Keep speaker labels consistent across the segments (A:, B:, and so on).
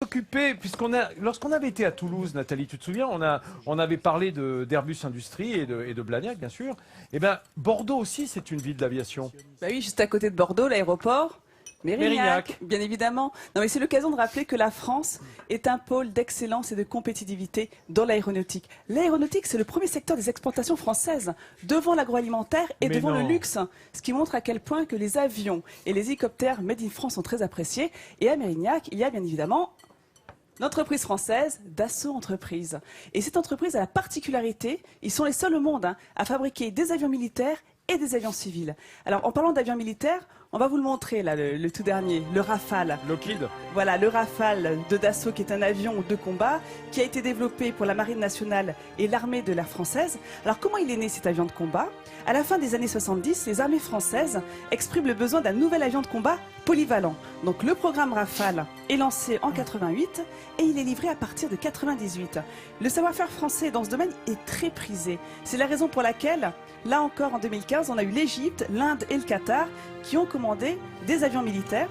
A: occupé, lorsqu'on avait été à Toulouse, Nathalie, tu te souviens, on avait parlé d'Airbus Industrie et de Blagnac, bien sûr. Eh bien, Bordeaux aussi, c'est une ville d'aviation.
B: Bah oui, juste à côté de Bordeaux, l'aéroport. Mérignac, bien évidemment. Non, mais c'est l'occasion de rappeler que la France est un pôle d'excellence et de compétitivité dans l'aéronautique. L'aéronautique, c'est le premier secteur des exportations françaises, devant l'agroalimentaire et devant le luxe. Ce qui montre à quel point que les avions et les hélicoptères made in France sont très appréciés. Et à Mérignac, il y a bien évidemment l'entreprise française Dassault Entreprises. Et cette entreprise a la particularité, ils sont les seuls au monde à fabriquer des avions militaires et des avions civils. Alors, en parlant d'avions militaires, on va vous le montrer, là, le tout dernier, le Rafale.
A: Lockheed.
B: Voilà, le Rafale de Dassault, qui est un avion de combat, qui a été développé pour la Marine nationale et l'armée de l'air française. Alors, comment il est né, cet avion de combat? À la fin des années 70, les armées françaises expriment le besoin d'un nouvel avion de combat polyvalent. Donc, le programme Rafale est lancé en 88 et il est livré à partir de 98. Le savoir-faire français dans ce domaine est très prisé. C'est la raison pour laquelle, là encore, en 2015, on a eu l'Égypte, l'Inde et le Qatar qui ont commandé des avions militaires.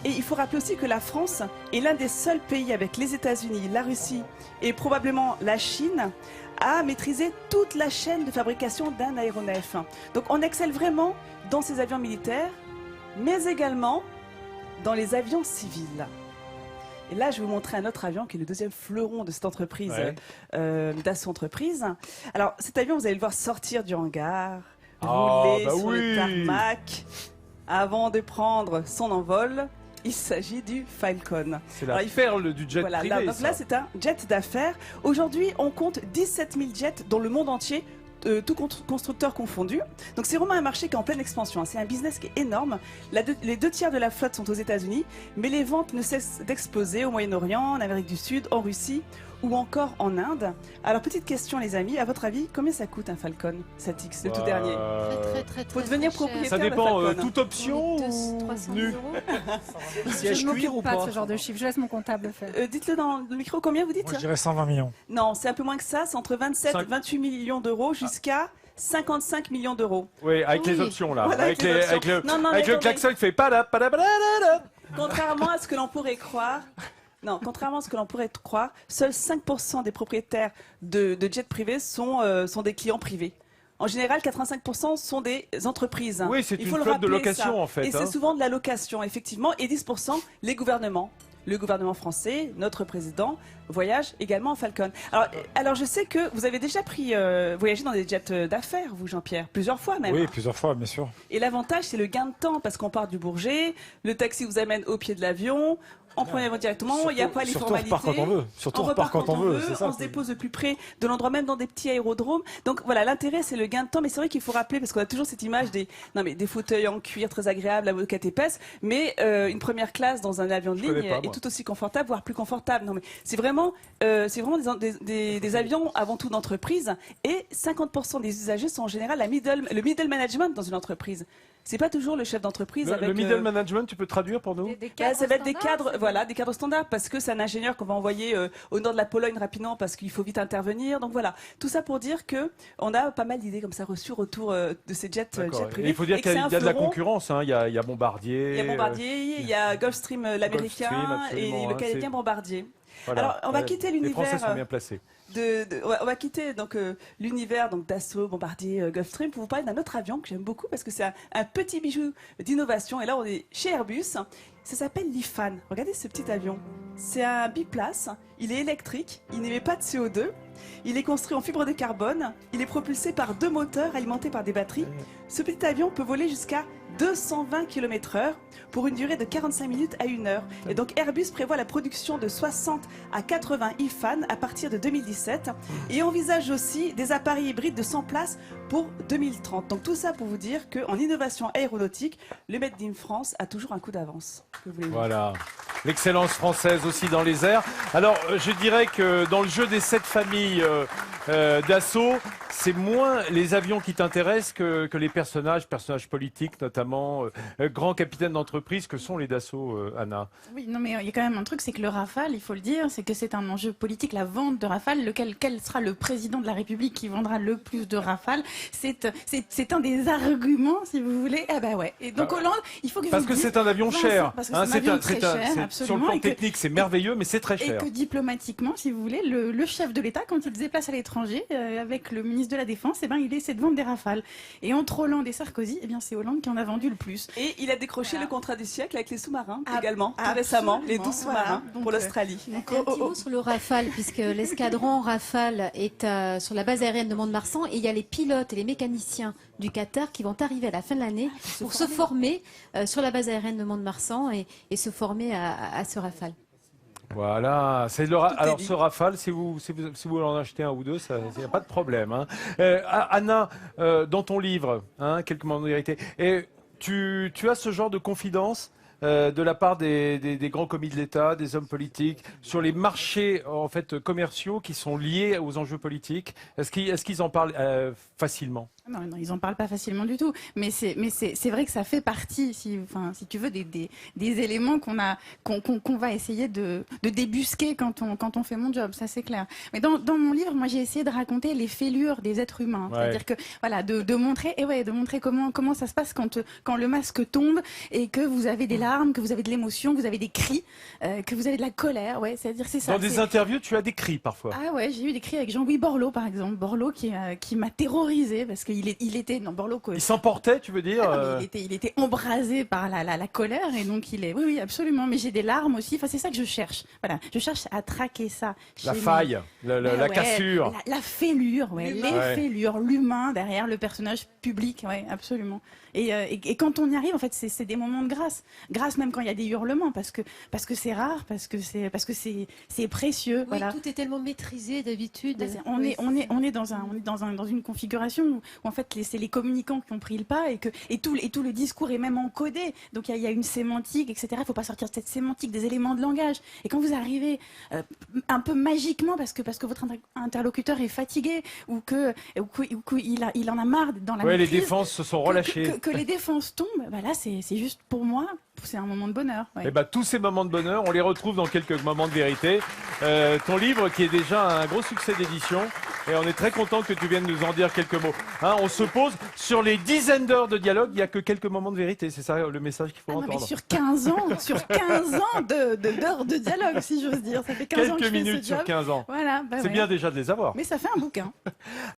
B: Et il faut rappeler aussi que la France est l'un des seuls pays avec les États-Unis, la Russie et probablement la Chine à maîtriser toute la chaîne de fabrication d'un aéronef. Donc on excelle vraiment dans ces avions militaires, mais également dans les avions civils. Et là, je vais vous montrer un autre avion qui est le deuxième fleuron de cette entreprise, Dassault Entreprises. Alors cet avion, vous allez le voir sortir du hangar, rouler sur le tarmac, avant de prendre son envol. Il s'agit du Falcon.
A: C'est la perle du jet privé.
B: Donc là, c'est un jet d'affaires. Aujourd'hui, on compte 17 000 jets dans le monde entier, tout constructeurs confondus. Donc c'est vraiment un marché qui est en pleine expansion. C'est un business qui est énorme. Les 2 tiers de la flotte sont aux États-Unis, mais les ventes ne cessent d'exploser au Moyen-Orient, en Amérique du Sud, en Russie ou encore en Inde. Alors petite question les amis, à votre avis, combien ça coûte un Falcon 7X, le tout dernier?
C: Très
B: Faut devenir propriétaire.
A: Ça dépend,
B: de Falcon.
A: toute option ou
C: 300
A: nu?
C: Je ne m'occupe pas de ce genre de chiffre, je laisse mon comptable faire.
B: Dites-le dans le micro, combien vous dites?
D: Moi, je dirais 120 millions.
B: Non, c'est un peu moins que ça, c'est entre 27 et 28 millions d'euros jusqu'à 55 millions d'euros.
A: Oui, avec les options là.
B: Voilà,
A: avec le klaxon qui fait
B: Contrairement à ce que l'on pourrait croire, seuls 5% des propriétaires de jets privés sont des clients privés. En général, 85% sont des entreprises.
A: Oui, c'est une flotte de location en fait.
B: Et c'est souvent de la location, effectivement. Et 10%, les gouvernements. Le gouvernement français, notre président, voyage également en Falcon. Alors je sais que vous avez déjà voyagé dans des jets d'affaires, vous Jean-Pierre, plusieurs fois même.
D: Oui, plusieurs fois, bien sûr.
B: Et l'avantage, c'est le gain de temps, parce qu'on part du Bourget, le taxi vous amène au pied de l'avion, on prend l'avion directement, il n'y a pas les formalités.
D: Surtout on repart quand on veut. Surtout on repart quand on veut.
B: On se dépose au plus près de l'endroit, même dans des petits aérodromes. Donc voilà, l'intérêt, c'est le gain de temps. Mais c'est vrai qu'il faut rappeler, parce qu'on a toujours cette image des fauteuils en cuir très agréables, la moquette épaisse, mais une première classe dans un avion de ligne est tout aussi confortable, voire plus confortable. Non, mais c'est vraiment des avions avant tout d'entreprise, et 50% des usagers sont en général le middle management dans une entreprise. C'est pas toujours le chef d'entreprise.
A: Le middle management, tu peux traduire pour nous?
B: Ça va être des cadres, des cadres standards, parce que c'est un ingénieur qu'on va envoyer au nord de la Pologne rapidement parce qu'il faut vite intervenir. Donc voilà, tout ça pour dire que on a pas mal d'idées comme ça reçues autour de ces jets privés.
A: Il faut dire qu'il y a de la concurrence. Il y a Bombardier.
B: Il y a Bombardier, il y a Gulfstream l'américain et le canadien Bombardier.
A: Voilà.
B: Alors on va quitter l'univers.
A: Les Français sont bien placés.
B: On va quitter l'univers Dassault, Bombardier, Gulfstream pour vous parler d'un autre avion que j'aime beaucoup parce que c'est un petit bijou d'innovation. Et là, on est chez Airbus. Ça s'appelle l'Ifan. Regardez ce petit avion. C'est un biplace. Il est électrique. Il n'émet pas de CO2. Il est construit en fibre de carbone. Il est propulsé par 2 moteurs alimentés par des batteries. Ce petit avion peut voler jusqu'à 220 km/h pour une durée de 45 minutes à 1 heure. Et donc Airbus prévoit la production de 60 à 80 Ifan à partir de 2017 et envisage aussi des appareils hybrides de 100 places pour 2030. Donc tout ça pour vous dire qu'en innovation aéronautique, le Made in France a toujours un coup d'avance.
A: Voilà. L'excellence française aussi dans les airs. Alors, je dirais que dans le jeu des 7 familles Dassault, c'est moins les avions qui t'intéressent que les personnages politiques, notamment grands capitaines d'entreprise que sont les Dassault, Anna.
C: Oui, non, mais il y a quand même un truc, c'est que le Rafale, il faut le dire, c'est que c'est un enjeu politique, la vente de Rafale, quel sera le président de la République qui vendra le plus de Rafale. c'est un des arguments, si vous voulez. Ah bah ouais. Et donc Hollande, il faut que
A: parce que c'est un avion cher.
C: Parce que c'est un avion très cher,
A: sur le plan technique, c'est merveilleux, mais c'est très cher.
C: Et que diplomatiquement, si vous voulez, le chef de l'État, quand il se déplace à l'étranger, avec le ministre de la Défense, eh ben, il essaie de vendre des Rafales. Et entre Hollande et Sarkozy, eh bien, c'est Hollande qui en a vendu le plus.
B: Et il a décroché le contrat du siècle avec les sous-marins également, tout récemment, les 12 sous-marins pour l'Australie.
E: Un petit mot sur le Rafale, puisque l'escadron Rafale est sur la base aérienne de Mont-de-Marsan et il y a les pilotes et les mécaniciens du Qatar qui vont arriver à la fin de l'année pour se former sur la base aérienne de Mont-de-Marsan et se former à ce Rafale.
A: Voilà, c'est alors ce Rafale, si vous voulez en acheter un ou deux, il n'y a pas de problème. Hein. Anna, dans ton livre, quelques moments de vérité, et tu as ce genre de confidence de la part des grands commis de l'État, des hommes politiques, sur les marchés en fait commerciaux qui sont liés aux enjeux politiques. Est-ce qu'ils en parlent facilement?
C: Non, ils en parlent pas facilement du tout. Mais c'est vrai que ça fait partie, si tu veux, des éléments qu'on va essayer de débusquer quand on fait mon job. Ça, c'est clair. Mais dans mon livre, moi, j'ai essayé de raconter les fêlures des êtres humains. Ouais. C'est-à-dire que, voilà, de montrer comment ça se passe quand le masque tombe et que vous avez des larmes, que vous avez de l'émotion, que vous avez des cris, que vous avez de la colère. Ouais, c'est-à-dire, c'est ça.
A: Dans des interviews, tu as des cris parfois.
C: Ah ouais, j'ai eu des cris avec Jean-Louis Borloo, par exemple. Borloo qui m'a terrorisée parce que il
A: s'emportait, tu veux dire
C: il était embrasé par la colère et donc oui absolument, mais j'ai des larmes aussi. Enfin, c'est ça que je cherche. Voilà, je cherche à traquer ça.
A: La faille, la cassure,
C: la fêlure, fêlures, l'humain derrière le personnage public, ouais, absolument. Et quand on y arrive, en fait, c'est des moments de grâce même quand il y a des hurlements, parce que c'est rare, parce que c'est précieux.
E: Oui, voilà. Tout est tellement maîtrisé d'habitude.
C: On est dans une configuration où en fait c'est les communicants qui ont pris le pas et tout le discours est même encodé. Donc il y a une sémantique, etc. Il ne faut pas sortir de cette sémantique, des éléments de langage. Et quand vous arrivez un peu magiquement parce que votre interlocuteur est fatigué ou qu'il en a marre dans la maîtrise,
A: les défenses se sont relâchées.
C: Que les défenses tombent, bah là c'est juste pour moi, c'est un moment de bonheur. Ouais.
A: Et bah, tous ces moments de bonheur, on les retrouve dans quelques moments de vérité. Ton livre qui est déjà un gros succès d'édition et on est très content que tu viennes nous en dire quelques mots. On se pose sur les dizaines d'heures de dialogue, il n'y a que quelques moments de vérité, c'est ça le message qu'il faut entendre.
C: Mais sur 15 ans, d'heures de dialogue, si j'ose dire. Ça fait 15 ans que je fais ce job.
A: Quelques minutes sur 15 ans.
C: Voilà,
A: c'est bien déjà de les avoir.
C: Mais ça fait un bouquin.